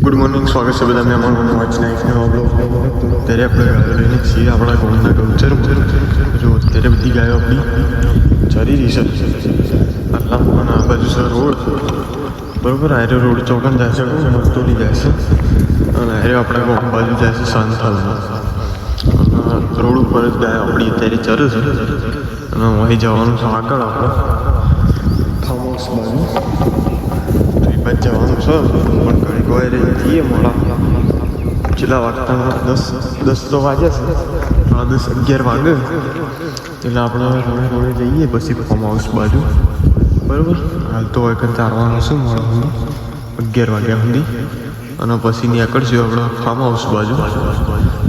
Good morning, સ્વાગત છે બધાને અમારું વોચ નાઇટનો બ્લોગ. અત્યારે આપણે ગાયો લઈને છીએ આપણા ગામના ગૌચર. જો અત્યારે બધી ગાયો આપણી ચરી રહી છે. આટલા આ બાજુ છે રોડ, બરાબર. આરે રોડ ચોકન જાય છે, મસ્તોલી જાય છે, અને આરે આપણા ગામ બાજુ જાય છે સાંથલમાં. રોડ ઉપર જ ગાયો આપણી અત્યારે ચરે છે, અને અહીં જવાનું છે આગળ આપણે ફાર્મ હાઉસ બાજુ. જવાનું છે પણ ઘણી કોઈ રહી છીએ મોડા. છેલ્લા વાગતા 10 તો વાગે છે, 10-11 વાગે. એટલે આપણે રોડે જઈએ પછી ફાર્મ હાઉસ બાજુ, બરાબર. હાલ તો હોય ચારવાનું છે મોડા સુધી 11 વાગ્યા સુધી, અને પછી નીકળશું આપણે ફાર્મ હાઉસ બાજુ.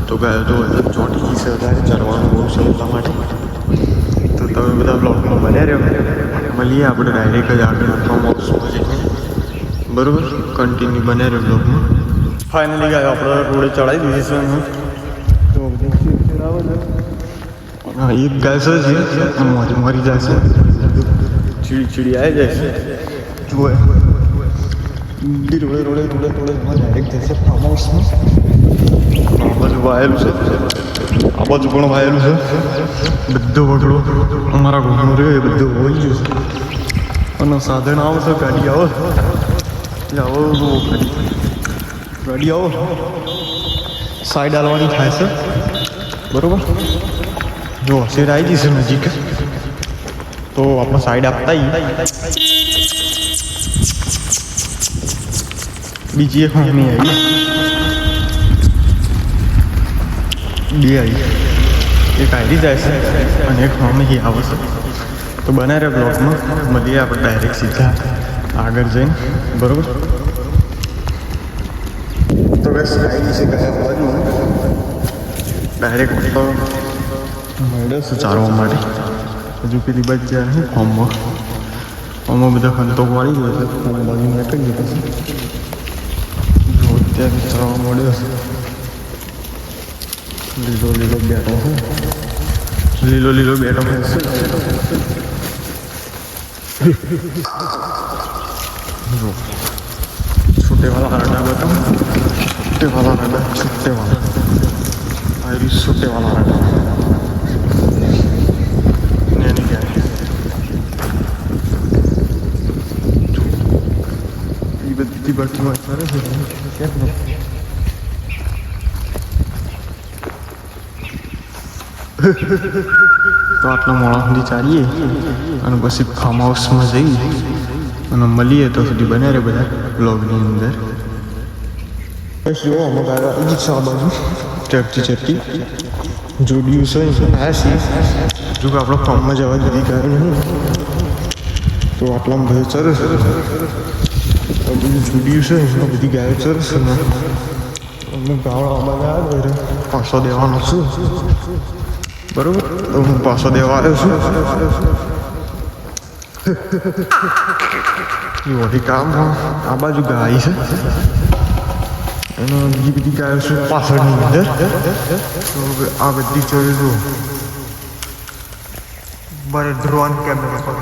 તો ગાયો તો ચોટી ગઈ છે, વધારે ચરવાનું બહુ છે એટલા માટે. તો તમે બધા બ્લોગમાં બન્યા રહ્યો, મળીએ આપણે ડાયરેક્ટ જ આગળ ફાર્મ હાઉસમાં જઈએ, બરોબર. કન્ટિન્યુ બને રહ્યો બ્લોગમાં. ફાઇનલી ગાયો આપણે રોડે ચડાવી દીધી છે. હા, એક ગાય છે મરી જાય છે, ચીડી આવી જાય છે. જુઓ રોડે ડાયરેક્ટ જશે ફાર્મ હાઉસમાં. આ બાજુ વાયેલું છે, આ બાજુ પણ વાયેલું છે. બધો વગડો અમારા ઘરનો રહ્યો એ બધું હોઈ ગયું છે. અને સાધન આવશે, ગાડી આવે, આવો ગાડી આવો, સાઈડ હાલવાની થાય છે, બરોબર. જો શેર આવી જશે નજીક, તો આપણે સાઈડ આપતા બીજી એક મમ્મી આવી, બે આવી, એક આવી જાય છે અને એક મમ્મી આવશે. તો બનાવે બ્લોગમાં મળીએ આપણે ડાયરેક્ટ સીધા આગળ જઈને, બરોબર. તો બસ આવી છે ગયા બાજુ ડાયરેક્ટ મળ્યો છે ચારવા માટે. હજુ પેલી બાજુ જાય છે ફોર્મમાં બધા ખંતો વાળી ગયો છે. ફોર્મ બાજુ નીકળી ગયો પછી જો અત્યારે ચારવા મળ્યો છે. લીલો બેઠો છે, લીલો બેઠો છે. छुट्टे वाला रडा बताओ, छुट्टे वाला रडा, छुट्टे वाला आयरिश छुट्टे वाला रडा नहीं क्या ये बड़ी बात में सारे क्या તો આટલા મોડા સુધી ચાલીએ અને પછી ફાર્મ હાઉસમાં જઈએ અને મળીએ. તો સુધી બને રહે બધા બ્લોગની અંદર. બસ જો અમે ગાયો આવી છે આ બાજુ ચડતી જોડ્યું છે આવ્યા છીએ. જો કે આપણે ફાર્મમાં જવા દીધી ગાયો નહીં, તો આટલામાં ભાઈ ચરસ બધું જોડ્યું છે, એમાં બધી ગાયો ચરસ ને અમને ગાવડામાં ગયા પાછો દેવાનો છું, બરોબર. તો હું પાછો દેવા આવ્યો છું. વળી કામ આ બાજુ ગાય છે, એનો બીજી બધી ગાયો છે પાછળની અંદર. આ બધી ચડી જુઓ, મારે ડ્રોન કેમેરા પર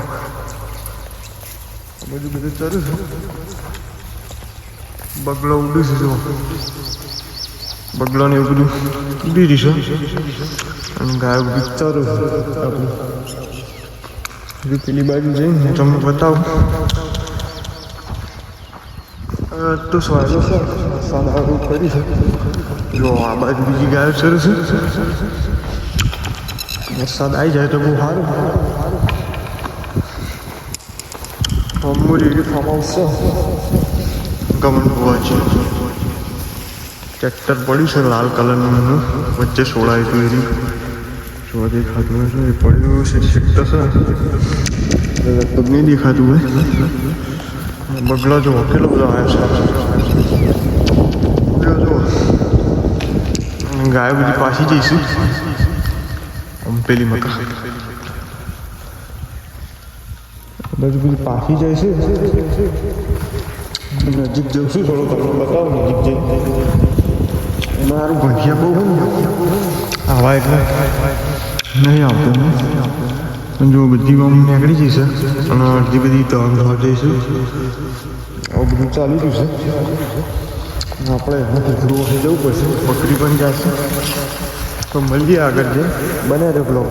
આ બધું ચડ્યું છે. બગલો ઉડ્યું છે, જુઓ બગલો ને એવું બધું ઉડી રહ્યું છે. અને ગાયો બધી ચરું છે આપણી. પેલી બાજુ જઈને તમને બતાવું તો સ્વાગત છે સાદા કરી છે. જો આ બાજુ બીજી ગાયો ચરે છે. વરસાદ આવી જાય તો બહુ સારું. અમૂરી ફાર્મ હાઉસ છે, ગમન ગોવા છે. ટ્રેક્ટર પડ્યું છે લાલ કલરનું, એનું વચ્ચે સોળાય હતું એરી જોવા દેખાતું હોય છે. એ પડ્યું છે ટ્રેક્ટર છે, લગભગ નહીં દેખાતું હોય. બગલો જો કેટલો બધો આવ્યો છે. જો ગાયો બધી પાછી જઈશું આમ પેલી મકા બધી પાછી જાય છે. નજીક જઈશું થોડો તમને બતાવો નજીક જઈ. મારું ભંખિયા બહુ આવા એટલે નહીં આવતું. જો બધી આમ નીકળી જઈશે અને અડધી બધી ત્રણ જઈશું. આવું બધું ચાલી રહ્યું છે. આપણે ધ્રુવ જવું પડશે, બકરી પણ જશે. તો મળીએ આગળ જે બને રહે બ્લોગ.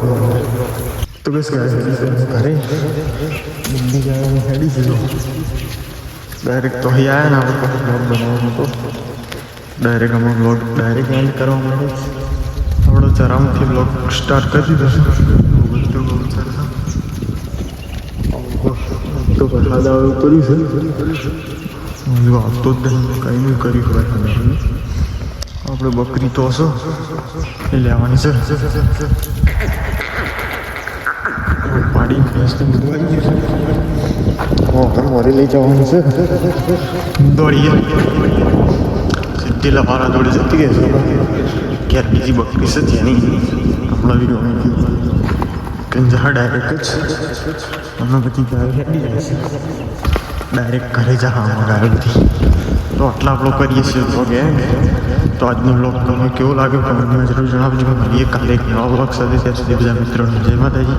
તો બસ ઘરે બધી જાય હેડી ગયો ડાયરેક્ટ. તો અહીં આવ્યા ને આપણે બ્લોગ બનાવવાનો હતો ડાયરેક્ટ. અમે બ્લોગ ડાયરેક્ટ એન્ડ કરવા માટે આપણો ચરામથી બ્લોગ સ્ટાર્ટ કરી દીધો છે. તો વરસાદ આવે કર્યું છે, હજુ આવતો જ નહીં, કંઈ નહીં કર્યું હોય. આપણે બકરી તો હશો એ લેવાની છે. પાડી ભેંસ તો બધું આવી ગયું છે. મોરી લઈ જવાનું છે. દોડીએ સીધી લવારા દોડી જતી ગઈ છે. ક્યારે બીજી બકરી છે ત્યાંની આપણા વિડીયો કંજા ડાયરેક્ટ જ અમે બધી ગાયો હેડી જાય છે. ડાયરેક્ટ ઘરે જા હા ગાયો બધી. તો આટલા આપણો કરીએ છીએ બ્લોગ. તો આજનો બ્લોગ તમને કેવો લાગ્યો કમેન્ટમાં જરૂર જણાવજો. મળીએ કાલે એક નવા બ્લોગ સાથે. ત્યાં સુધી બધા મિત્રોને જય માતાજી.